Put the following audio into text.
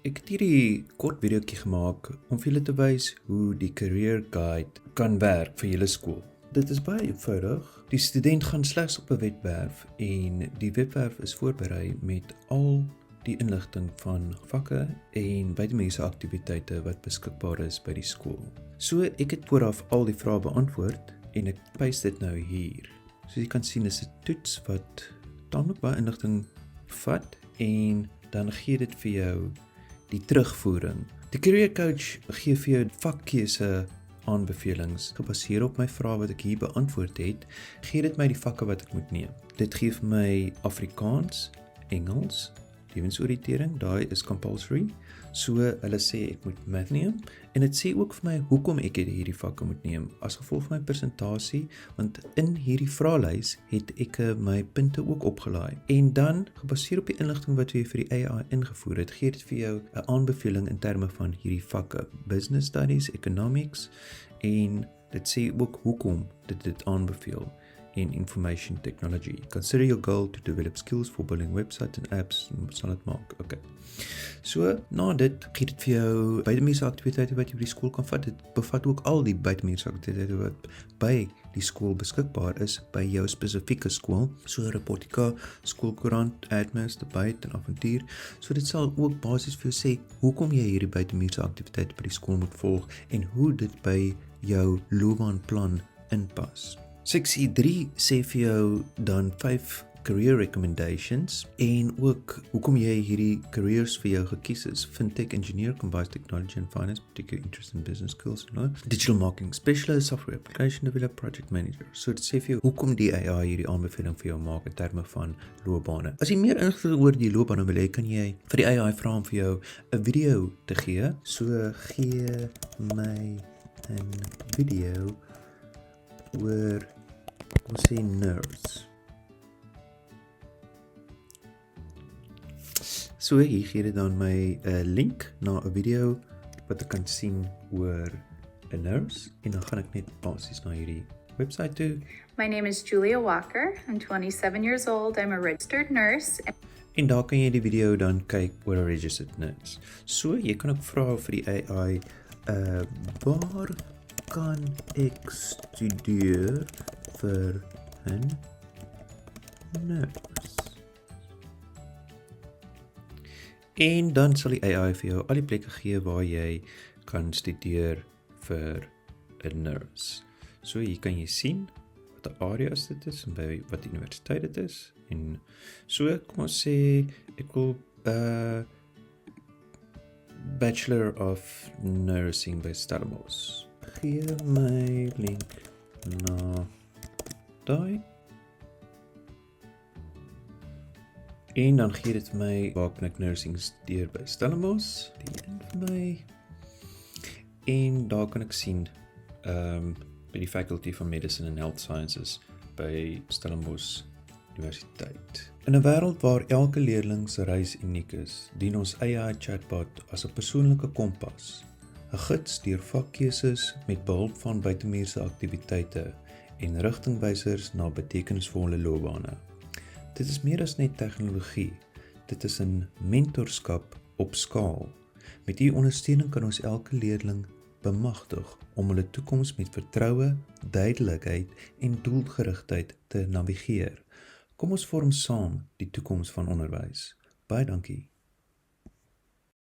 Ek het hierdie kort videoetjie gemaak om vir julle te wys hoe die career guide kan werk vir julle skool. Dit is baie eenvoudig. Die student gaan slegs op 'n webwerf en die webwerf is voorberei met al die inligting van vakke en buitemuurse aktiwiteite wat beskikbaar is by die skool. So ek het vooraf al die vrae beantwoord en ek paste dit nou hier. Soos jy kan sien is 'n toets wat tamelik baie inligting vat en dan gee dit vir jou die terugvoering. Die career coach gee vir jou vakkeuse aanbevelings gebaseer op my vrae wat ek hier beantwoord het, gee dit my die vakke wat ek moet neem. Dit gee vir my Afrikaans, Engels, lewensoriëntering, daai is compulsory. So hulle sê ek moet math neem en dit sê ook vir my hoekom ek hierdie vakke moet neem as gevolg van my presentasie, want in hierdie vraelys het ek my punte ook opgelaai. En dan gebaseer op die inligting wat jy vir die AI ingevoer het, gee dit vir jou 'n aanbeveling in terme van hierdie vakke, business studies, economics en dit sê ook hoekom dit aanbeveel. En information technology. Consider your goal to develop skills for building websites and apps. Sal dit maak. Okay. So, na dit gee dit vir jou buitemuurse aktiwiteite wat jy by die skool kan vat. Dit bevat ook al die buitemuurse aktiwiteite wat by die skool beskikbaar is by jou spesifieke skool. So Reportika, skoolkoerant, Admis, Debate en Avontuur. So dit sal ook basies vir jou sê hoekom jy hierdie buitemuurse aktiwiteite by die skool moet volg en hoe dit by jou loopbaanplan inpas. Seksie 3 sê vir jou dan 5 career recommendations en ook hoekom jy hierdie careers vir jou gekies is. Fintech engineer combines technology and finance, particular interest in business skills, digital marketing specialist, software application developer, project manager. So dit sê vir jou hoekom die AI hierdie aanbeveling vir jou maak in terme van loopbane. As jy meer inligting oor die loopbane wil hê, kan jy vir die AI vra om vir jou 'n video te gee. So gee my 'n video oor, kom ons sê nerves. So hier gee dit dan my 'n link na 'n video wat ek kan sien oor 'n nerves en dan gaan ek net basies na hierdie webwerf toe. My name is Julia Walker. I'm 27 years old. I'm a registered nurse. En daar kan jy die video dan kyk oor 'n registered nurse. So jy kan ook vra vir die AI, waar kan ek studeer vir 'n nurse? En dan sal die AI vir jou al die plekke gee waar jy kan studeer vir 'n nurse. So hier kan jy sien wat 'n areas dit is en by wat universiteit dit is. En so kom ons sê ek wil Bachelor of Nursing by Stellenbosch. Gee my link na daai. En dan gee dit vir my waar kan ek nursing studeer by Stellenbosch, die een vir my. En daar kan ek sien by die Faculty of Medicine and Health Sciences by Stellenbosch Universiteit. In 'n wêreld waar elke leerling se reis uniek is, dien ons AI chatbot as 'n persoonlike kompas, 'n gids deur vakkeuses met behulp van buitemuurse aktiwiteite en rigtingwysers na betekenisvolle loopbane. Dit is meer as net tegnologie, dit is 'n mentorskap op skaal. Met hierdie ondersteuning kan ons elke leerling bemagtig om hulle toekoms met vertroue, duidelikheid en doelgerigtheid te navigeer. Kom ons vorm saam die toekoms van onderwys. Baie dankie.